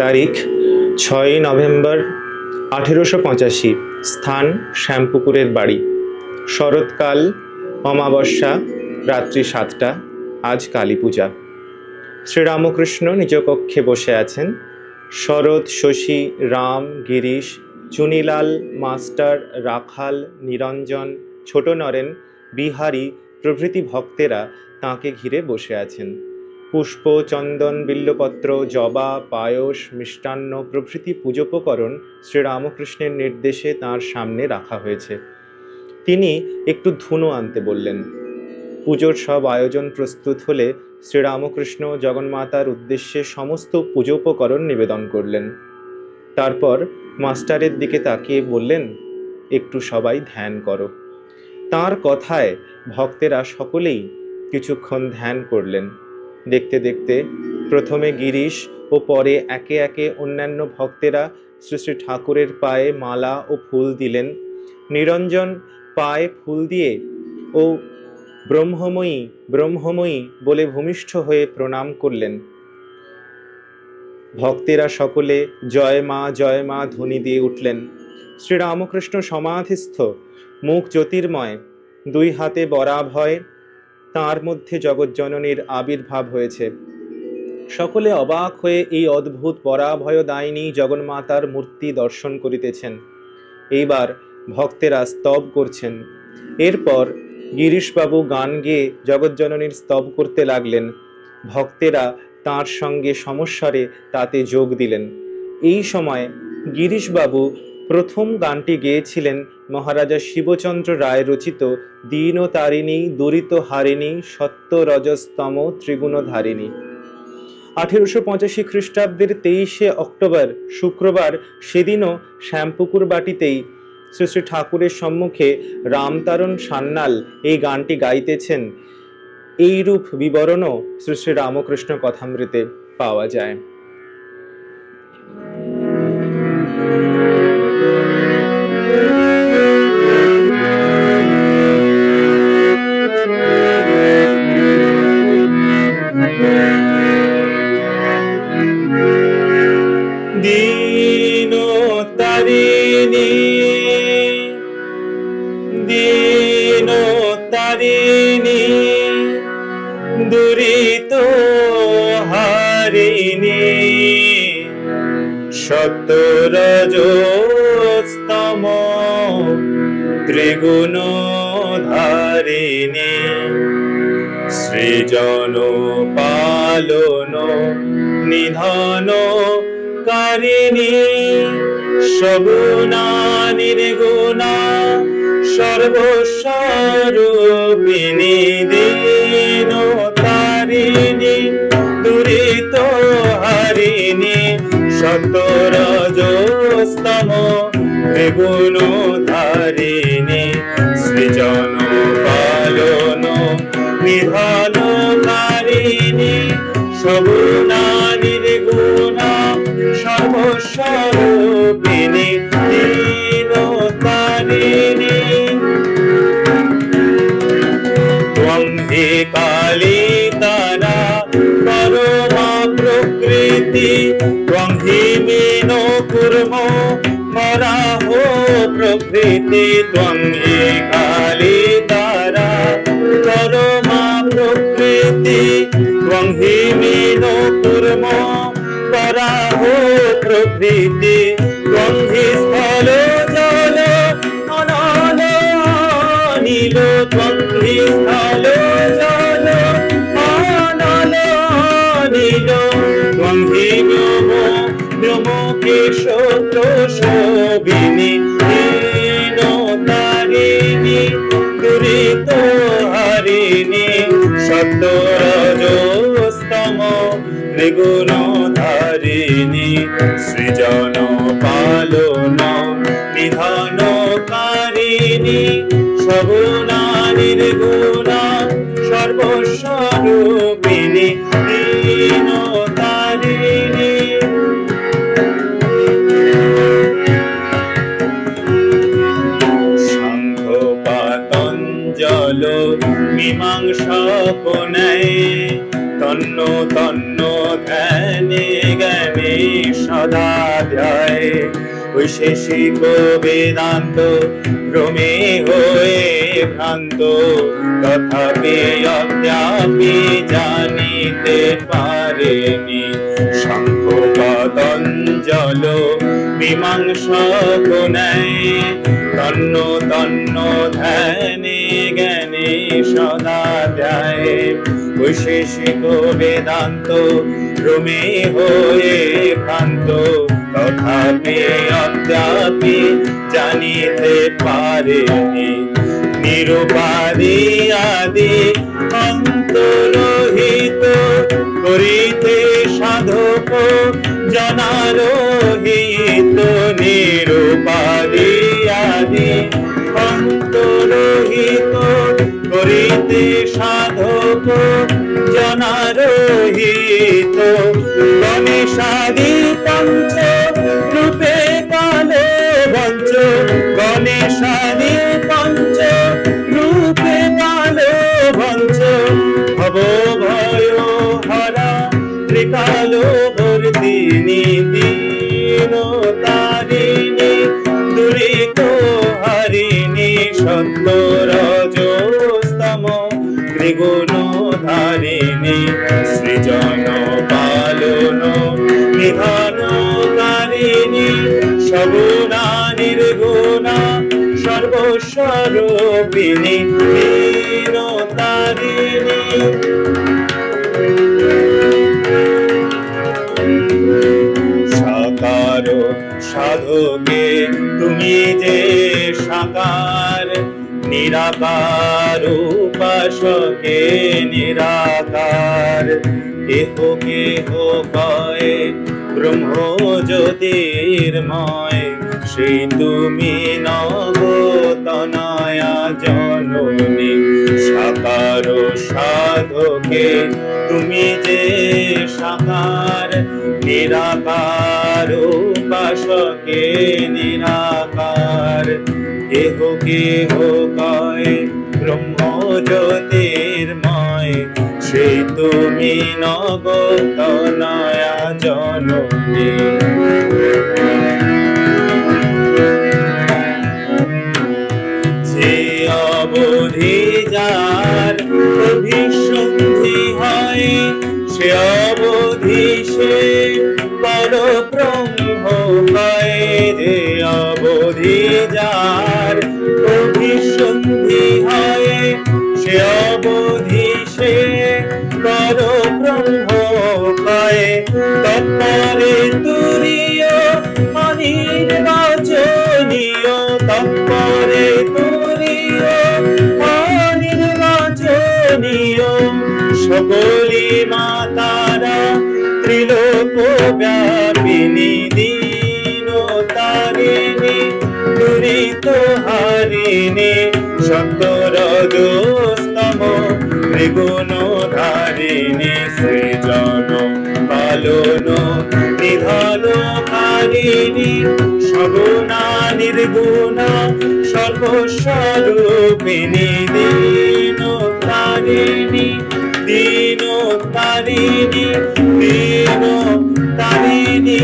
তারিখ 6 নভেম্বর 1885। স্থান শ্যামপুকুরের বাড়ি। শরৎকাল, অমাবস্যা, রাত্রি 7টা। আজ কালী পূজা। শ্রীরামকৃষ্ণ নিজ কক্ষে বসে আছেন। শরৎ, শশী, রাম, গিরিশ, চুনিলাল, মাস্টার, রাখাল, নিরঞ্জন, ছোট নরেন, বিহারী প্রভৃতি ভক্তেরা তাঁকে ঘিরে বসে আছেন। পুষ্প, চন্দন, বিল্লপত্র, জবা, পায়স, মিষ্টান্ন প্রভৃতি পূজোপকরণ শ্রীরামকৃষ্ণের নির্দেশে তাঁর সামনে রাখা হয়েছে। তিনি একটু ধুনো আনতে বললেন। পুজোর সব আয়োজন প্রস্তুত হলে শ্রীরামকৃষ্ণ জগন্মাতার উদ্দেশ্যে সমস্ত পূজোপকরণ নিবেদন করলেন। তারপর মাস্টারের দিকে তাকিয়ে বললেন, একটু সবাই ধ্যান করো। তাঁর কথায় ভক্তেরা সকলেই কিছুক্ষণ ধ্যান করলেন। দেখতে দেখতে প্রথমে গিরিশ ও পরে একে একে অন্যান্য ভক্তেরা শ্রী শ্রী ঠাকুরের পায়ে মালা ও ফুল দিলেন। নিরঞ্জন পায়ে ফুল দিয়ে ও ব্রহ্মময়ী ব্রহ্মময়ী বলে ভূমিষ্ঠ হয়ে প্রণাম করলেন। ভক্তেরা সকলে জয় মা ধ্বনি দিয়ে উঠলেন। শ্রীরামকৃষ্ণ সমাধিস্থ, মুখ জ্যোতির্ময়, দুই হাতে বরাভয়, তাঁর মধ্যে জগজ্জননীর আবির্ভাব হয়েছে। সকলে অবাক হয়ে এই অদ্ভুত পরাভয়দায়িনী জগন্মাতার মূর্তি দর্শন করিতেছেন। এইবার ভক্তেরা স্তব করছেন। এরপর গিরিশবাবু গান গেয়ে জগজ্জননীর স্তব করতে লাগলেন। ভক্তেরা তাঁর সঙ্গে সমস্বরে তাতে যোগ দিলেন। এই সময় গিরিশবাবু প্রথম গানটি গেয়েছিলেন মহারাজা শিবচন্দ্র রায় রচিত দীনতারিণী দুরিত হারিণী সত্য রজস্তম ত্রিগুণধারিণী। 1885 খ্রিস্টাব্দের 23শে অক্টোবর শুক্রবার, সেদিনও শ্যামপুকুর বাটিতেই শ্রী শ্রী ঠাকুরের সম্মুখে রামতারণ সান্যাল এই গানটি গাইতেছেন। এইরূপ বিবরণও শ্রী শ্রী রামকৃষ্ণ কথামৃতে পাওয়া যায়। দীনতারিণী দীনতারিণী দুরিত হারিণী সত্য রজস্তম ত্রিগুণধারিণী সৃজন পালন নিধন কারিণী সগুণা নির্গুণা সর্বস্বরূপিণী দীনতারিণী দুরিত হারিণী সত্য রজস্তম ত্রিগুণধারিণী সৃজন পালন নিধন কারিণী সগুণা নির্গুণা সর্বস্বরূপিণী দীনতারিণী ত্বং হি কালী তারা পরমা প্রকৃতি ত্বং হি মীনো কুর্মো বরাহো প্রভৃতি ত্বং হি কালী তারা পরমা প্রকৃতি ত্বং হি মীনো কুর্মো বরাহো প্রভৃতি ত্বং হি স্থল জল অনল নীল ত্বং হি স্থল জল অনল নীল ত্বং হি ব্রহ্মকেশ প্রশোভিনী দীনতারিণী দুরিত হারিণী সত্য রজস্তম ত্রিগুণধারিণী সৃজন পালন নিধন কারিণী সগুণা নির্গুণা সর্বস্বরূপিণী দীনতারিণী শঙ্খ পাতঞ্জল মীমাংসা পুনয় তন্ন তন্ন ধ্যানে জ্ঞানে সদা ধ্যায়। বৈশেষিক বেদান্ত ভ্রমে হয়ে ভ্রান্ত, তথাপি অদ্যাপি জানিতে পারেনি। শঙ্খ পতঞ্জল মীমাংসক ন্যায়, তন্ন তন্ন ধ্যানে জ্ঞানে সদা ধ্যায়। বৈশেষিক বেদান্ত ভ্রমে হয়ে ভ্রান্ত, তথাপি অদ্যাপি জানিতে পারেনি। নিরুপাদি আদি অন্তরহিত, করিতে সাধক জনারহিত। নিরুপাদি আদি অন্তরহিত, করিতে সাধক জনারহিত। গণেশাদি পঞ্চ রূপে কালে বঞ্চ, গণেশাদি পঞ্চ রূপে কালে বঞ্চ। ভব ভয় হরা ত্রিকাল বর্ধিনী, দীন তারিণী দুরিত হারিণী। সত্য রজস্তম ত্রিগুণ ধারিণী, সৃজন পালন নিধানকারিণী। সগুণা নির্গুণা সর্বস্বরূপিণী, দীন তারিণী। সাকার সাধকে তুমি যে সাকার, নিরাকার উপাসকে নিরাকার। কেহ কেহ কয় ব্রহ্ম জ্যোতির্ময়, সেই তুমি নবতনয়া জননী। সাকার সাধকে তুমি যে সাকার, নিরাকার উপাসকে নিরাকার। কেহ কেহ কয় ব্রহ্ম জ্যোতির্ময়, সেই তুমি নবতনয়া জননী। যে অবধি যার অভিসন্ধি হয়, সে অবধি সে পরব্রহ্ম হয়। যে অবধি যার অভিসন্ধি হয়, সে অবধি সে পরব্রহ্ম হয়। তৎপরে তুরীয় অনির্বাচনীয়, তৎপরে তুরীয় অনির্বাচনীয়। সকলি মাতারা ত্রিলোক ব্যাপিনী, দীন তারিণী দুরিত হারিণী। সত্য রজস্তম ত্রিগুণ ধারিণী, সৃজন পালন নিধানকারিণী। সগুণা নির্গুণা সর্বস্বরূপিণী, দীন তারিণী দীন তারিণী, দীন তারিণী।